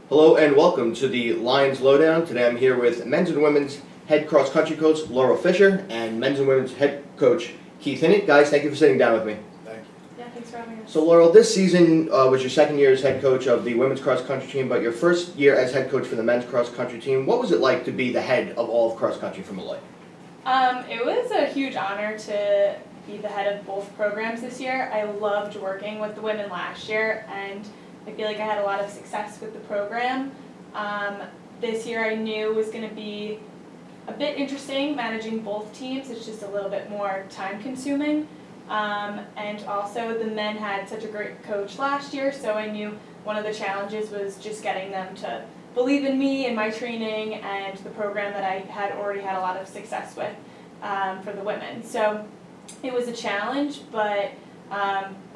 Hello and welcome to the Lions Lowdown. Today I'm here with men's and women's head cross country coach Laurel Fisher and men's and women's head coach Keith Hinnant. Guys, thank you for sitting down with me. Thank you. Yeah, thanks for having us. So Laurel, this season was your second year as head coach of the women's cross country team, but your first year as head coach for the men's cross country team. What was it like to be the head of all of cross country for Malloy? It was a huge honor to be the head of both programs this year. I loved working with the women last year, and I feel like I had a lot of success with the program. This year I knew was going to be a bit interesting managing both teams. It's just a little bit more time consuming. And also the men had such a great coach last year, so I knew one of the challenges was just getting them to believe in me and my training and the program that I had already had a lot of success with for the women. So it was a challenge, but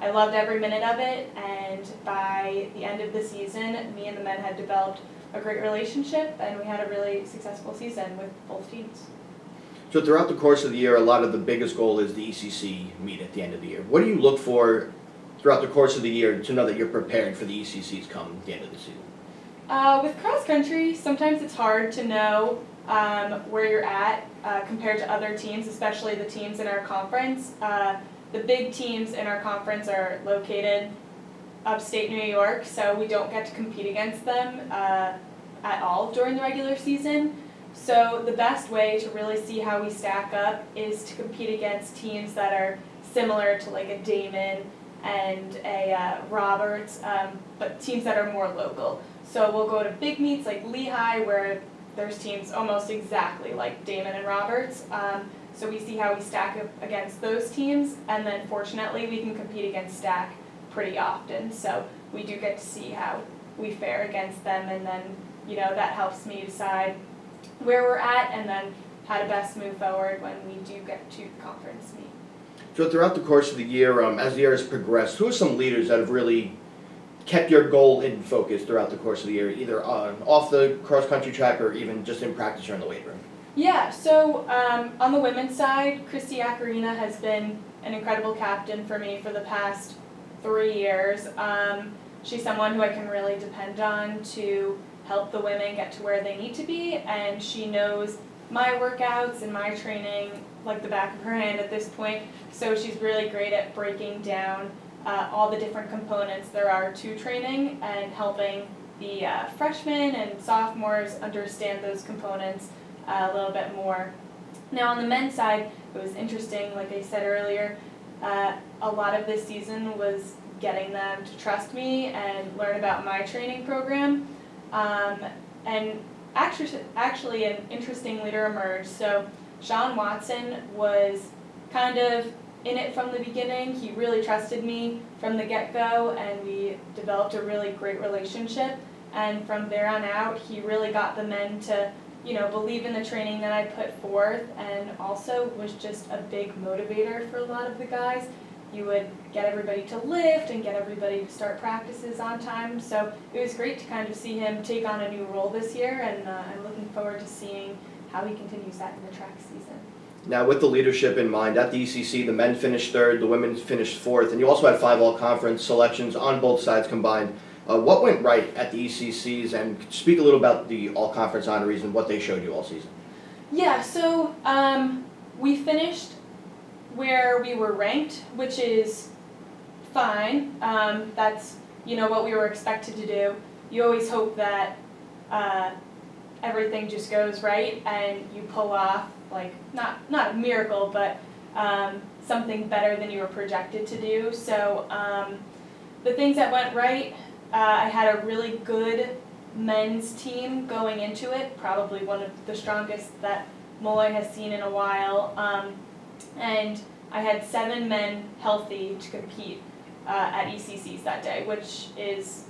I loved every minute of it, and by the end of the season, me and the men had developed a great relationship, and we had a really successful season with both teams. So throughout the course of the year, a lot of the biggest goal is the ECC meet at the end of the year. What do you look for throughout the course of the year to know that you're prepared for the ECCs come the end of the season? With cross country, sometimes it's hard to know where you're at compared to other teams, especially the teams in our conference. The big teams in our conference are located upstate New York, so we don't get to compete against them at all during the regular season. So the best way to really see how we stack up is to compete against teams that are similar to like a Damon and a Roberts, but teams that are more local. So we'll go to big meets like Lehigh, where there's teams almost exactly like Damon and Roberts. So we see how we stack up against those teams, and then fortunately we can compete against Stack pretty often. So we do get to see how we fare against them, and then that helps me decide where we're at and then how to best move forward when we do get to the conference meet. So throughout the course of the year, as the year has progressed, who are some leaders that have really kept your goal in focus throughout the course of the year, either off the cross-country track or even just in practice or in the weight room? Yeah, so on the women's side, Christy Acarina has been an incredible captain for me for the past 3 years. She's someone who I can really depend on to help the women get to where they need to be, and she knows my workouts and my training like the back of her hand at this point, so she's really great at breaking down all the different components there are to training and helping the freshmen and sophomores understand those components a little bit more. Now on the men's side, it was interesting, like I said earlier, a lot of this season was getting them to trust me and learn about my training program. And actually an interesting leader emerged. So Sean Watson was kind of in it from the beginning. He really trusted me from the get-go, and we developed a really great relationship. And from there on out, he really got the men to believe in the training that I put forth, and also was just a big motivator for a lot of the guys. You would get everybody to lift and get everybody to start practices on time. So it was great to kind of see him take on a new role this year, and I'm looking forward to seeing how he continues that in the track season. Now, with the leadership in mind, at the ECC, the men finished third, the women finished fourth, and you also had 5 all-conference selections on both sides combined. What went right at the ECCs, and speak a little about the all-conference honorees and what they showed you all season? Yeah, so we finished where we were ranked, which is fine. That's what we were expected to do. You always hope that everything just goes right and you pull off like not a miracle, but something better than you were projected to do. So the things that went right, I had a really good men's team going into it, probably one of the strongest that Malloy has seen in a while. And I had 7 men healthy to compete at ECCs that day, which is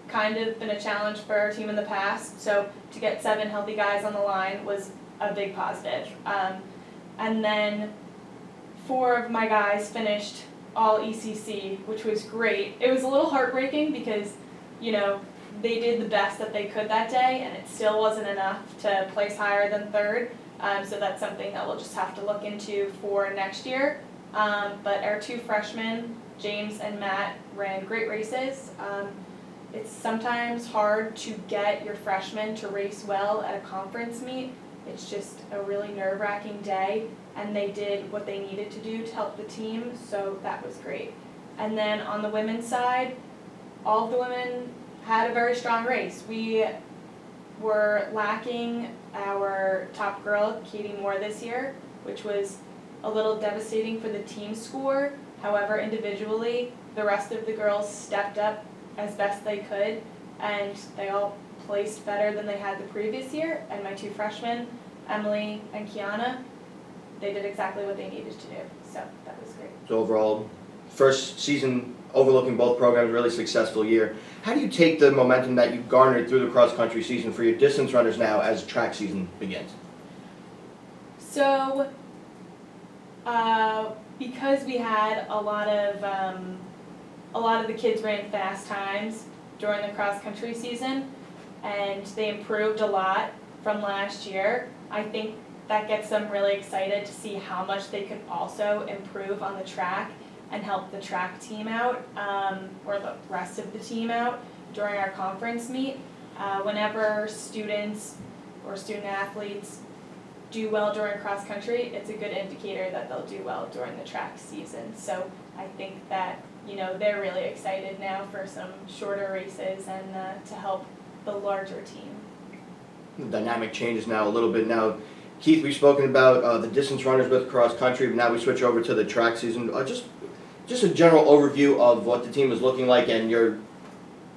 kind of been a challenge for our team in the past. So to get 7 healthy guys on the line was a big positive. And then 4 of my guys finished all ECC, which was great. It was a little heartbreaking because, they did the best that they could that day, and it still wasn't enough to place higher than 3rd. So that's something that we'll just have to look into for next year. But our 2 freshmen, James and Matt, ran great races. it's sometimes hard to get your freshmen to race well at a conference meet. It's just a really nerve-wracking day, and they did what they needed to do to help the team, so that was great. And then on the women's side, all of the women had a very strong race. We were lacking our top girl, Katie Moore, this year, which was a little devastating for the team score. However, individually, the rest of the girls stepped up as best they could, and they all placed better than they had the previous year. And my two freshmen, Emily and Kiana, they did exactly what they needed to do, so that was great. So overall, first season overlooking both programs, really successful year. How do you take the momentum that you've garnered through the cross-country season for your distance runners now as track season begins? So, because we had a lot of the kids ran fast times during the cross-country season, and they improved a lot from last year, I think that gets them really excited to see how much they could also improve on the track and help the track team out, or the rest of the team out during our conference meet. Whenever students or student athletes do well during cross country, it's a good indicator that they'll do well during the track season. So I think that, they're really excited now for some shorter races and to help the larger team. The dynamic changes now a little bit now. Keith, we've spoken about the distance runners with cross country, but now we switch over to the track season. Just a general overview of what the team is looking like and your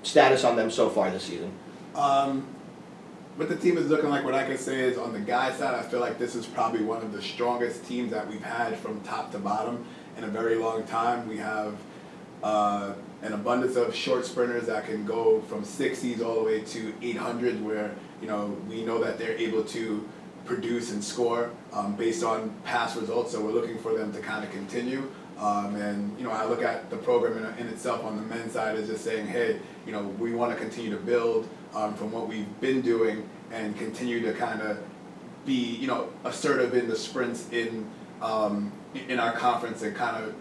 status on them so far this season. What the team is looking like, what I can say is on the guys side, I feel like this is probably one of the strongest teams that we've had from top to bottom in a very long time. We have an abundance of short sprinters that can go from 60s all the way to 800s, where we know that they're able to produce and score based on past results. So we're looking for them to kind of continue. And I look at the program in itself on the men's side as just saying, hey, we want to continue to build from what we've been doing and continue to kind of be assertive in the sprints in our conference and kind of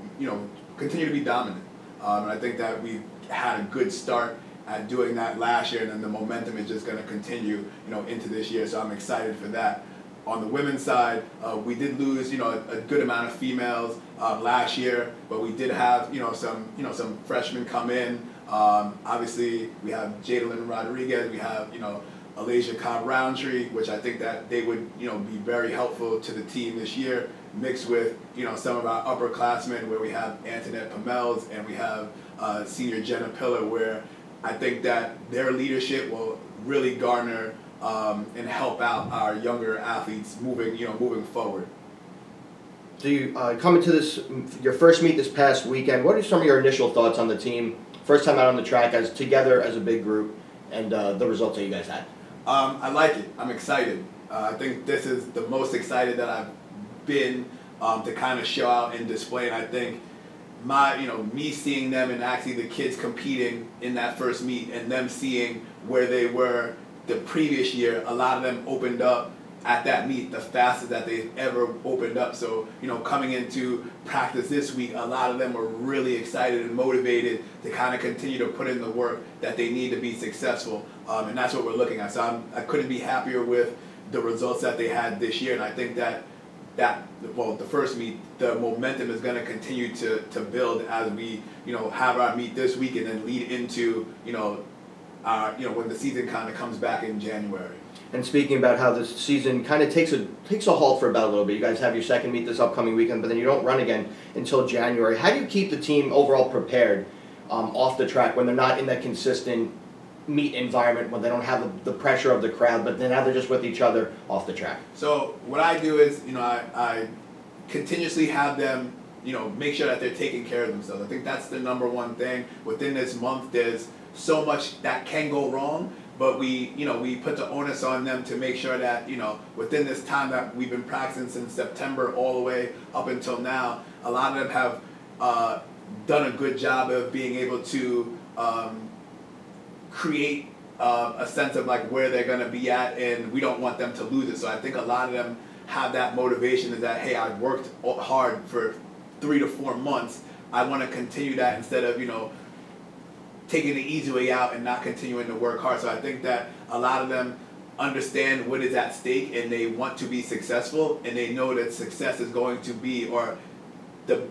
continue to be dominant. And I think that we had a good start at doing that last year, and then the momentum is just going to continue into this year. So I'm excited for that. On the women's side, we did lose, a good amount of females last year, but we did have, some freshmen come in. Obviously, we have Jadalyn Rodriguez, we have, Alasia Cobb-Roundtree, which I think that they would, be very helpful to the team this year, mixed with, some of our upperclassmen where we have Antoinette Pamels and we have senior Jenna Pillar, where I think that their leadership will really garner and help out our younger athletes moving forward. So you coming to your first meet this past weekend, what are some of your initial thoughts on the team, first time out on the track together as a big group, and the results that you guys had? I like it. I'm excited. I think this is the most excited that I've been to kind of show out and display, and I think me seeing them and actually the kids competing in that first meet and them seeing where they were the previous year, a lot of them opened up at that meet the fastest that they've ever opened up. So, coming into practice this week, a lot of them were really excited and motivated to kind of continue to put in the work that they need to be successful. And that's what we're looking at. So I couldn't be happier with the results that they had this year. And I think that the first meet, the momentum is going to continue to build as we, have our meet this week and then lead into, when the season kind of comes back in January. And speaking about how this season kind of takes a halt for about a little bit. You guys have your second meet this upcoming weekend, but then you don't run again until January. How do you keep the team overall prepared off the track when they're not in that consistent meet environment, when they don't have the pressure of the crowd, but then now they're just with each other off the track? So what I do is, I continuously have them, make sure that they're taking care of themselves. I think that's the number one thing. Within this month, there's so much that can go wrong, but we put the onus on them to make sure that, within this time that we've been practicing since September all the way up until now, a lot of them have done a good job of being able to create a sense of like where they're going to be at, and we don't want them to lose it. So I think a lot of them have that motivation is that, hey, I've worked hard for 3 to 4 months. I want to continue that instead of, taking the easy way out and not continuing to work hard. So I think that a lot of them understand what is at stake and they want to be successful, and they know that success is going to be, or the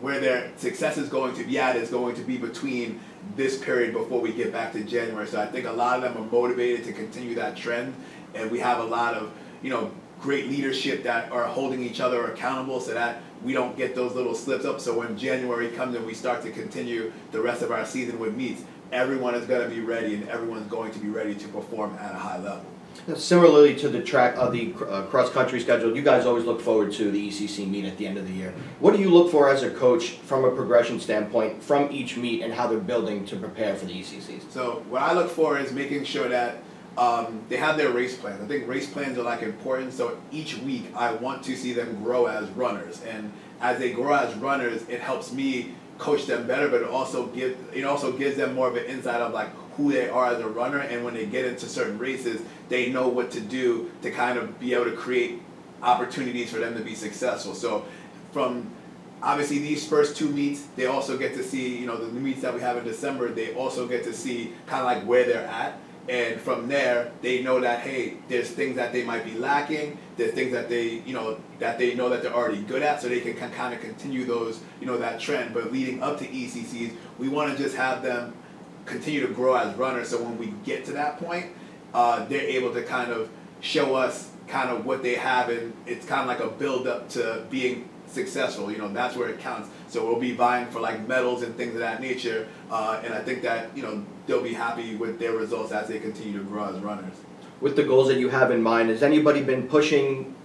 where their success is going to be at is going to be between this period before we get back to January. So I think a lot of them are motivated to continue that trend, and we have a lot of, you know, great leadership that are holding each other accountable so that we don't get those little slips up. So when January comes and we start to continue the rest of our season with meets, everyone is going to be ready, and everyone's going to be ready to perform at a high level. Similarly to the track of the cross-country schedule, you guys always look forward to the ECC meet at the end of the year. What do you look for as a coach from a progression standpoint from each meet and how they're building to prepare for the ECCs? So what I look for is making sure that they have their race plans. I think race plans are like important. So each week I want to see them grow as runners, and as they grow as runners, it helps me coach them better, but it also gives them more of an insight of like who they are as a runner, and when they get into certain races, they know what to do to kind of be able to create opportunities for them to be successful. So from obviously these first two meets, they also get to see, you know, the meets that we have in December, they also get to see kind of like where they're at. And from there, they know that, hey, there's things that they might be lacking, there's things that they know that they're already good at, so they can kind of continue those, you know, that trend. But leading up to ECCs, we want to just have them continue to grow as runners, so when we get to that point, they're able to kind of show us kind of what they have, and it's kind of like a build up to being successful. You know, that's where it counts. So we'll be vying for like medals and things of that nature, and I think that, you know, they'll be happy with their results as they continue to grow as runners. With the goals that you have in mind, has anybody been pushing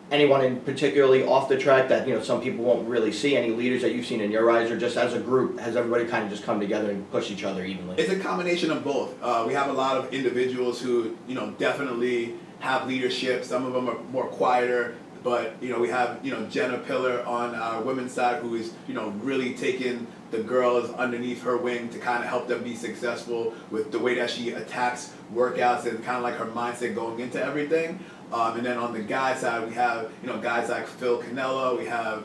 anyone in particularly off the track that, you know, some people won't really see? Any leaders that you've seen in your eyes, or just as a group, has everybody kind of just come together and pushed each other evenly? It's a combination of both. We have a lot of individuals who, you know, definitely have leadership. Some of them are more quieter, but, you know, we have, you know, Jenna Pillar on our women's side, who is, you know, really taking the girls underneath her wing to kind of help them be successful with the way that she attacks workouts and kind of like her mindset going into everything. And then on the guys side, we have, you know, guys like Phil Canella, we have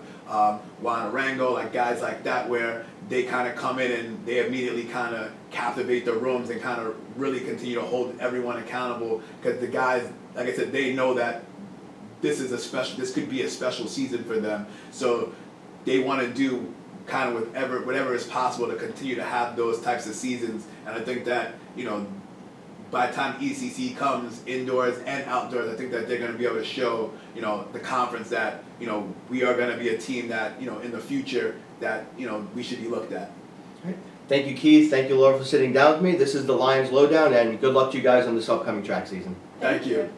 Juan Arango, like guys like that, where they kind of come in and they immediately kind of captivate the rooms and kind of really continue to hold everyone accountable, because the guys, like I said, they know that this could be a special season for them. So they want to do kind of whatever is possible to continue to have those types of seasons. And I think that, you know, by the time ECC comes indoors and outdoors, I think that they're going to be able to show, you know, the conference that, you know, we are going to be a team that, you know, in the future that, you know, we should be looked at. All right. Thank you, Keith. Thank you, Laura, for sitting down with me. This is the Lions Lowdown, and good luck to you guys on this upcoming track season. Thank you.